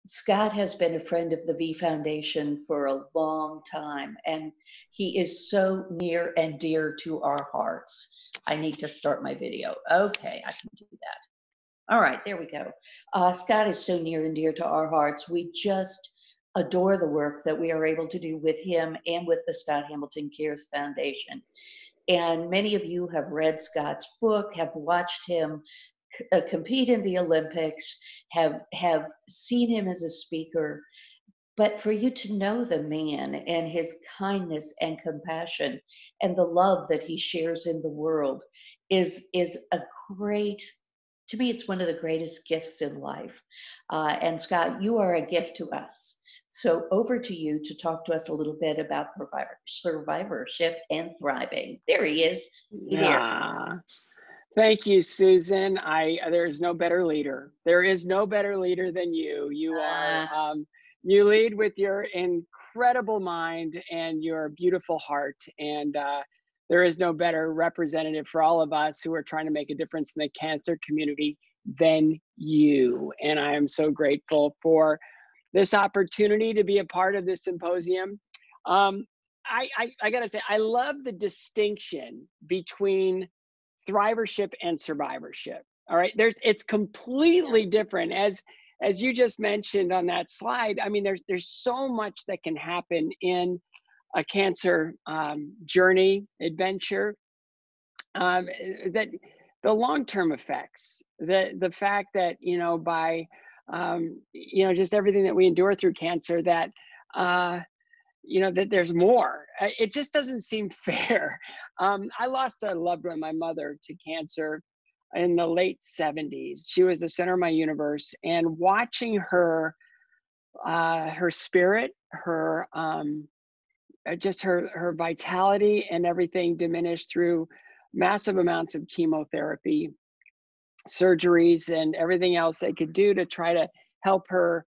Scott has been a friend of the V Foundation for a long time, and he is so near and dear to our hearts. I need to start my video. Okay, I can do that. All right, there we go. Scott is so near and dear to our hearts. We just adore the work that we are able to do with him and with the Scott Hamilton Cares Foundation. And many of you have read Scott's book, have watched him compete in the Olympics, have seen him as a speaker. But for you to know the man and his kindness and compassion and the love that he shares in the world is a great, to me, it's one of the greatest gifts in life. And Scott, you are a gift to us. So over to you to talk to us a little bit about survivorship and thriving. There he is. Hey there. Ah, thank you, Susan. There is no better leader. There is no better leader than you. Uh, You lead with your incredible mind and your beautiful heart, and there is no better representative for all of us who are trying to make a difference in the cancer community than you. And I am so grateful for this opportunity to be a part of this symposium. Um, I gotta say, I love the distinction between thrivership and survivorship. All right, it's yeah. completely different. As you just mentioned on that slide, I mean, there's so much that can happen in a cancer journey adventure. That the long-term effects, the fact that by just everything that we endure through cancer, that uh, that there's more. It just doesn't seem fair. I lost a loved one, my mother, to cancer in the late 70s. She was the center of my universe, and watching her, her spirit, her just her vitality and everything diminish through massive amounts of chemotherapy, surgeries, and everything else they could do to try to help her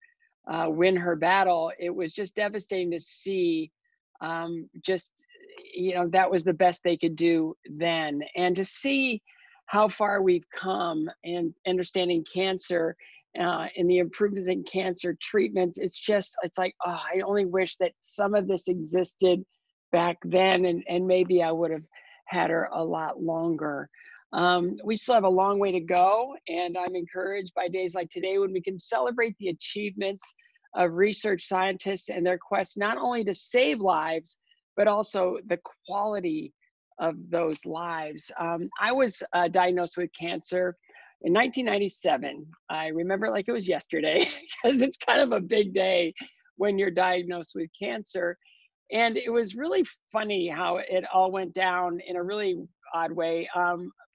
win her battle. It was just devastating to see. Just that was the best they could do then, and to see how far we've come in understanding cancer and the improvements in cancer treatments. It's like, oh, I only wish that some of this existed back then, and maybe I would have had her a lot longer. We still have a long way to go, and I'm encouraged by days like today when we can celebrate the achievements of research scientists and their quest not only to save lives, but also the quality of those lives. I was diagnosed with cancer in 1997. I remember it like it was yesterday because it's kind of a big day when you're diagnosed with cancer. And it was really funny how it all went down in a really odd way.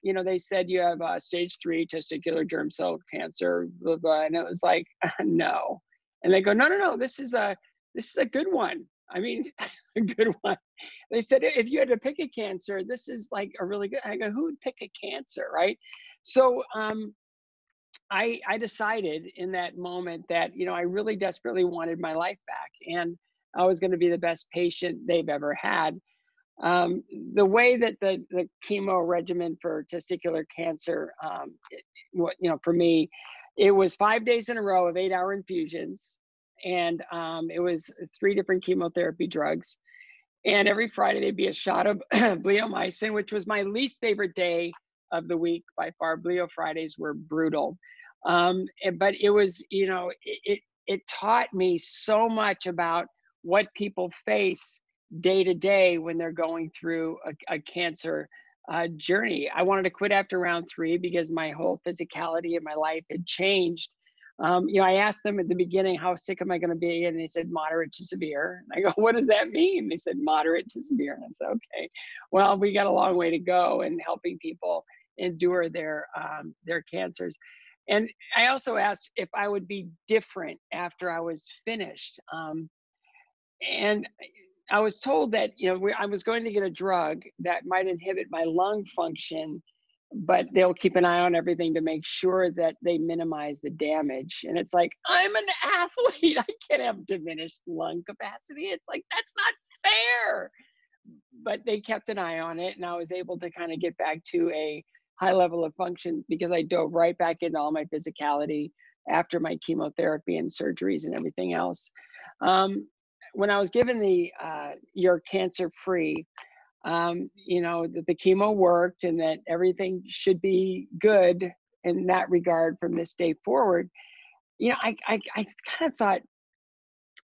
They said you have stage 3 testicular germ cell cancer, blah, blah, and it was like, no. And they go, no, no, no, this is a good one. I mean, a good one. They said if you had to pick a cancer, this is like a really good. I go, who would pick a cancer, right? So I decided in that moment that I really desperately wanted my life back, and I was going to be the best patient they've ever had. The way that the chemo regimen for testicular cancer, for me, it was 5 days in a row of 8-hour infusions, and it was 3 different chemotherapy drugs. And every Friday there'd be a shot of bleomycin, which was my least favorite day of the week by far. Bleo Fridays were brutal, but it was, it taught me so much about what people face day to day when they're going through a cancer journey. I wanted to quit after round 3 because my whole physicality in my life had changed. I asked them at the beginning, how sick am I going to be? And they said, moderate to severe. And I go, what does that mean? They said, moderate to severe. And I said, okay, well, we got a long way to go in helping people endure their cancers. And I also asked if I would be different after I was finished. And I was told that I was going to get a drug that might inhibit my lung function, but they'll keep an eye on everything to make sure that they minimize the damage. And it's like, I'm an athlete. I can't have diminished lung capacity. It's like, that's not fair. But they kept an eye on it, and I was able to kind of get back to a high level of function because I dove right back into all my physicality, after my chemotherapy and surgeries and everything else. When I was given the "you're cancer free," you know, that the chemo worked and that everything should be good in that regard from this day forward, you know, I kind of thought,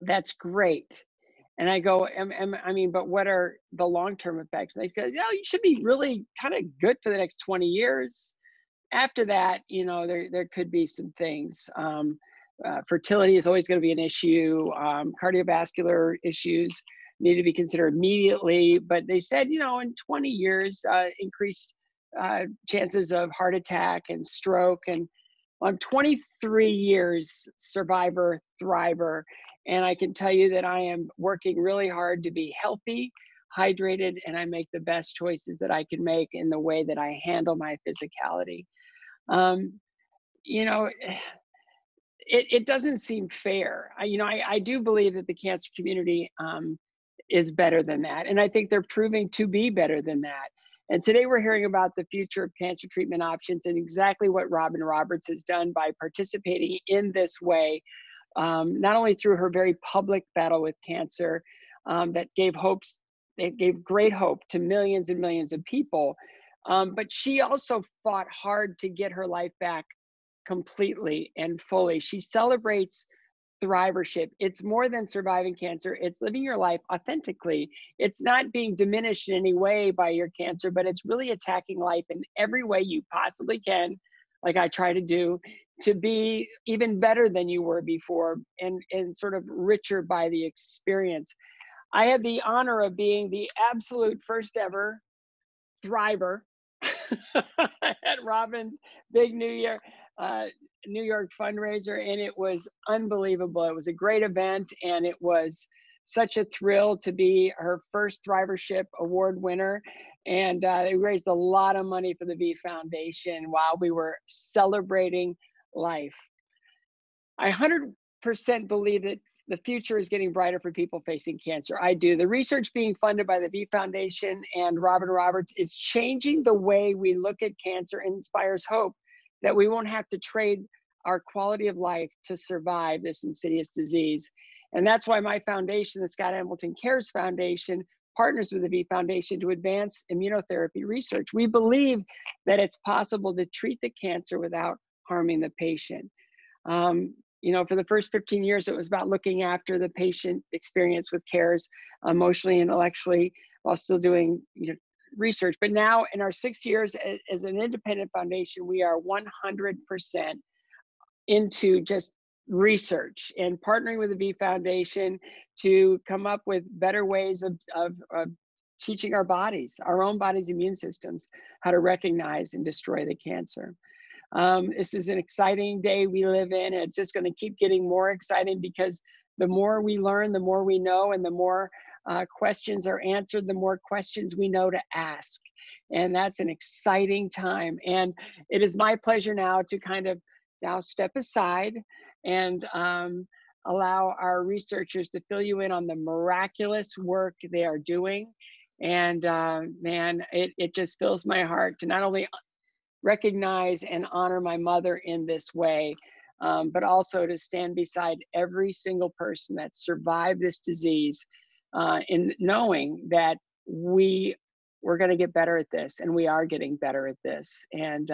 that's great. And I go, I mean, but what are the long-term effects? And they go, "No, you should be really kind of good for the next 20 years. After that, you know, there could be some things. Fertility is always going to be an issue. Cardiovascular issues need to be considered immediately." But they said, you know, in 20 years, increased chances of heart attack and stroke. And I'm 23 years survivor, thriver. And I can tell you that I am working really hard to be healthy, hydrated, and I make the best choices that I can make in the way that I handle my physicality. Um, you know, it doesn't seem fair. I do believe that the cancer community is better than that. And I think they're proving to be better than that. And today we're hearing about the future of cancer treatment options and exactly what Robin Roberts has done by participating in this way, not only through her very public battle with cancer that gave great hope to millions and millions of people, but she also fought hard to get her life back completely and fully. She celebrates thrivership. It's more than surviving cancer. It's living your life authentically. It's not being diminished in any way by your cancer, but it's really attacking life in every way you possibly can, like I try to do, to be even better than you were before and sort of richer by the experience. I had the honor of being the absolute first ever thriver at Robin's big New York fundraiser, and it was unbelievable. It was a great event, and it was such a thrill to be her first Thrivership Award winner. And they raised a lot of money for the V Foundation while we were celebrating life. I 100% believe that the future is getting brighter for people facing cancer. I do. The research being funded by the V Foundation and Robin Roberts is changing the way we look at cancer and inspires hope that we won't have to trade our quality of life to survive this insidious disease. And that's why my foundation, the Scott Hamilton Cares Foundation, partners with the V Foundation to advance immunotherapy research. We believe that it's possible to treat the cancer without harming the patient. You know, for the first 15 years, it was about looking after the patient experience with cares emotionally and intellectually while still doing, you know, research. But now in our 6 years as an independent foundation, we are 100% into just research and partnering with the V Foundation to come up with better ways of teaching our bodies, our own body's immune systems, how to recognize and destroy the cancer. This is an exciting day we live in, and it's just going to keep getting more exciting because the more we learn, the more we know, and the more questions are answered, the more questions we know to ask. And that's an exciting time. And it is my pleasure now to kind of now step aside and allow our researchers to fill you in on the miraculous work they are doing. And man, it just fills my heart to not only recognize and honor my mother in this way, but also to stand beside every single person that survived this disease in knowing that we're going to get better at this, and we are getting better at this. And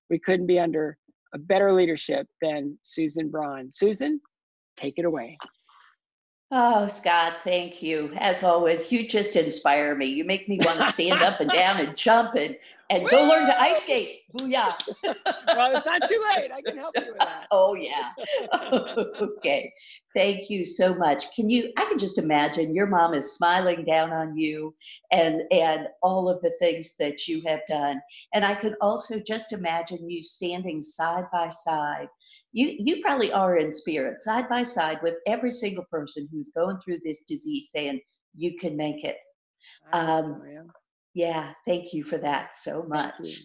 we couldn't be under a better leadership than Susan Braun. Susan, take it away. Oh, Scott, thank you. As always, you just inspire me. You make me want to stand up and down and jump and go learn to ice skate. Booyah. Well, it's not too late. I can help you with that. Oh, yeah. Okay. Thank you so much. I can just imagine your mom is smiling down on you and all of the things that you have done. And I could also just imagine you standing side by side. You probably are in spirit, side by side with every single person who's going through this disease saying, you can make it. I hope so, yeah. Yeah, thank you for that so much. Thank you.